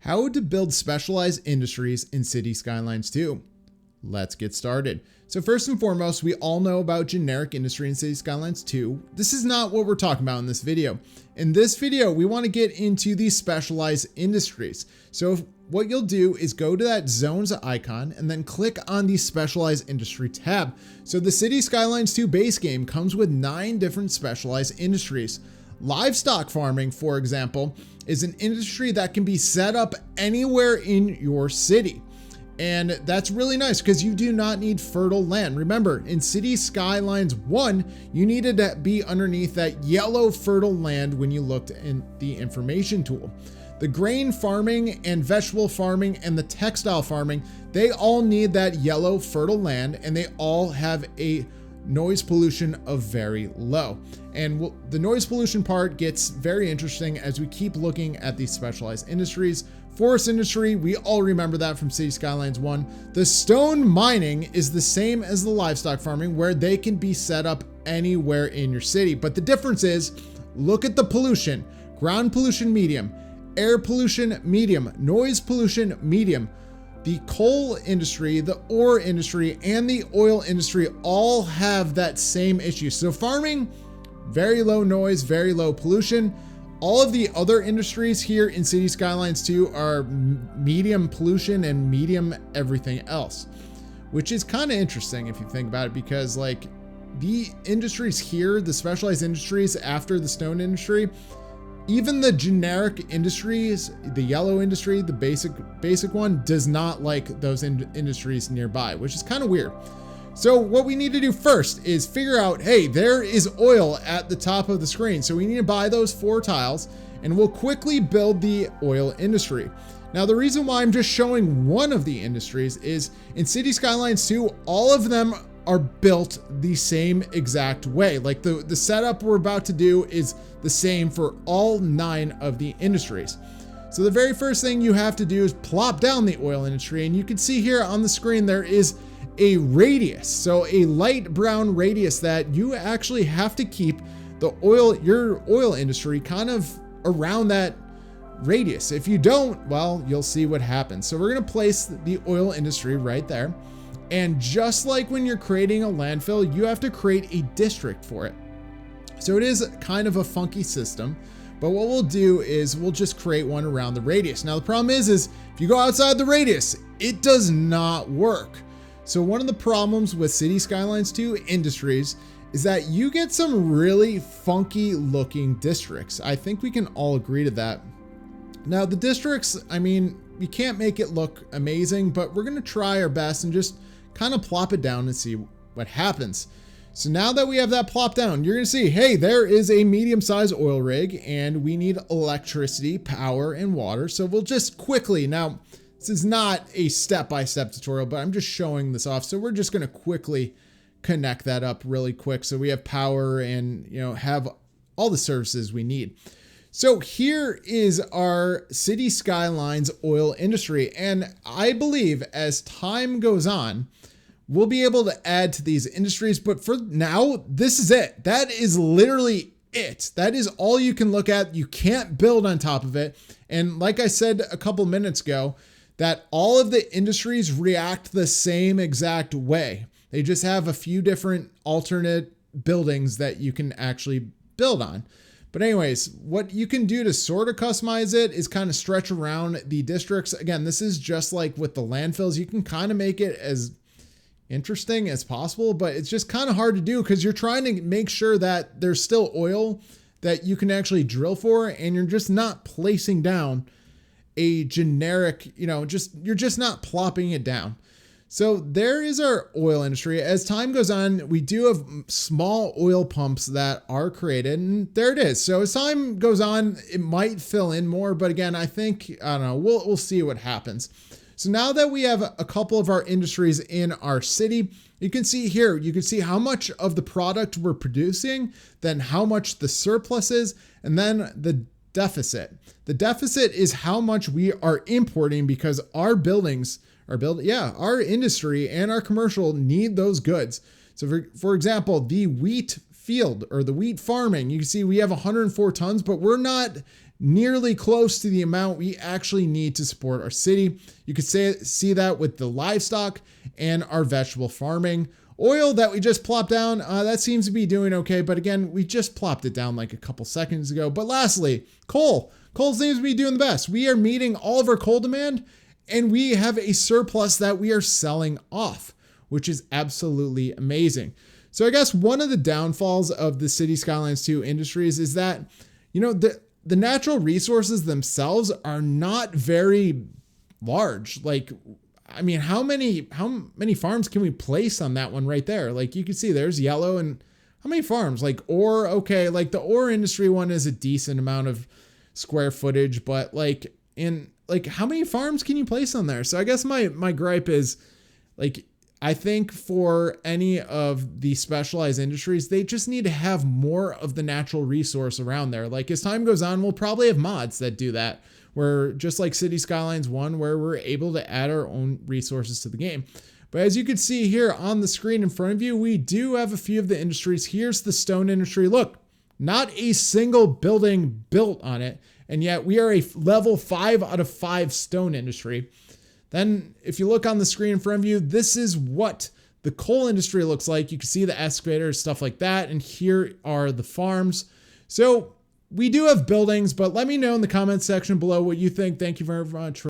How to build specialized industries in City Skylines 2. Let's get started. So first and foremost, we all know about generic industry in City Skylines 2. This is not what we're talking about in this video. In this video, we want to get into these specialized industries. So what you'll do is go to that zones icon and then click on the specialized industry tab. So the City Skylines 2 base game comes with 9 different specialized industries. Livestock farming, for example, is an industry that can be set up anywhere in your city. And that's really nice because you do not need fertile land. Remember, in City Skylines 1, you needed to be underneath that yellow fertile land when you looked in the information tool. The grain farming and vegetable farming and the textile farming, they all need that yellow fertile land, and they all have a noise pollution of very low. And the noise pollution part gets very interesting as we keep looking at these specialized industries. Forest industry, we all remember that from City Skylines 1. The stone mining is the same as the livestock farming, where they can be set up anywhere in your city. But the difference is, look at the pollution. Ground pollution, medium. Air pollution, medium. Noise pollution, medium. The coal industry, the ore industry, and the oil industry all have that same issue. So farming, very low noise, very low pollution. All of the other industries here in City Skylines 2 are medium pollution and medium everything else, which is kind of interesting if you think about it, because like the industries here, the specialized industries after the stone industry, even the generic industries, the yellow industry, the basic one, does not like those industries nearby, which is kind of weird. So what we need to do first is figure out, hey, there is oil at the top of the screen. So we need to buy those 4 tiles and we'll quickly build the oil industry. Now, the reason why I'm just showing one of the industries is in City Skylines 2, all of them are built the same exact way. Like the setup we're about to do is the same for all 9 of the industries. So the very first thing you have to do is plop down the oil industry. And you can see here on the screen, there is a radius. So a light brown radius that you actually have to keep your oil industry kind of around that radius. If you don't, well, you'll see what happens. So we're going to place the oil industry right there. And just like when you're creating a landfill, you have to create a district for it. So it is kind of a funky system, but what we'll do is we'll just create one around the radius. Now the problem is if you go outside the radius, it does not work. So one of the problems with City Skylines 2 industries is that you get some really funky looking districts. I think we can all agree to that. Now the districts, I mean, you can't make it look amazing, but we're going to try our best and just kind of plop it down and see what happens. So now that we have that plop down, you're going to see, hey, there is a medium-sized oil rig and we need electricity, power, and water. So we'll just quickly, now this is not a step-by-step tutorial, but I'm just showing this off. So we're just going to quickly connect that up really quick. So we have power and, have all the services we need. So here is our City Skylines oil industry. And I believe as time goes on, we'll be able to add to these industries. But for now, this is it. That is literally it. That is all you can look at. You can't build on top of it. And like I said a couple minutes ago, that all of the industries react the same exact way. They just have a few different alternate buildings that you can actually build on. But anyways, what you can do to sort of customize it is kind of stretch around the districts. Again, this is just like with the landfills. You can kind of make it as interesting as possible, but it's just kind of hard to do because you're trying to make sure that there's still oil that you can actually drill for, and you're just not placing down a generic, you're just not plopping it down. So there is our oil industry. As time goes on, we do have small oil pumps that are created, and there it is. So as time goes on, it might fill in more, but again, I don't know, we'll see what happens. So now that we have a couple of our industries in our city, you can see here, you can see how much of the product we're producing, then how much the surplus is, and then the deficit. The deficit is how much we are importing because our our industry and our commercial need those goods. So for example, the wheat field or the wheat farming, you can see we have 104 tons, but we're not nearly close to the amount we actually need to support our city. You could see that with the livestock and our vegetable farming. Oil that we just plopped down, that seems to be doing okay. But again, we just plopped it down like a couple seconds ago. But lastly, coal. Coal seems to be doing the best. We are meeting all of our coal demand and we have a surplus that we are selling off, which is absolutely amazing. So I guess one of the downfalls of the City Skylines 2 industries is that, the natural resources themselves are not very large. Like, I mean, how many farms can we place on that one right there? Like you can see there's yellow, and how many farms? Like ore, okay, like the ore industry one is a decent amount of square footage, but how many farms can you place on there? So I guess my gripe is, like, I think for any of the specialized industries, they just need to have more of the natural resource around there. Like as time goes on, we'll probably have mods that do that, where just like City Skylines 1, where we're able to add our own resources to the game. But as you can see here on the screen in front of you, we do have a few of the industries. Here's the stone industry. Look, not a single building built on it. And yet we are a level 5 out of 5 stone industry. Then if you look on the screen in front of you, this is what the coal industry looks like. You can see the excavators, stuff like that. And here are the farms. So we do have buildings, but let me know in the comments section below what you think. Thank you very much for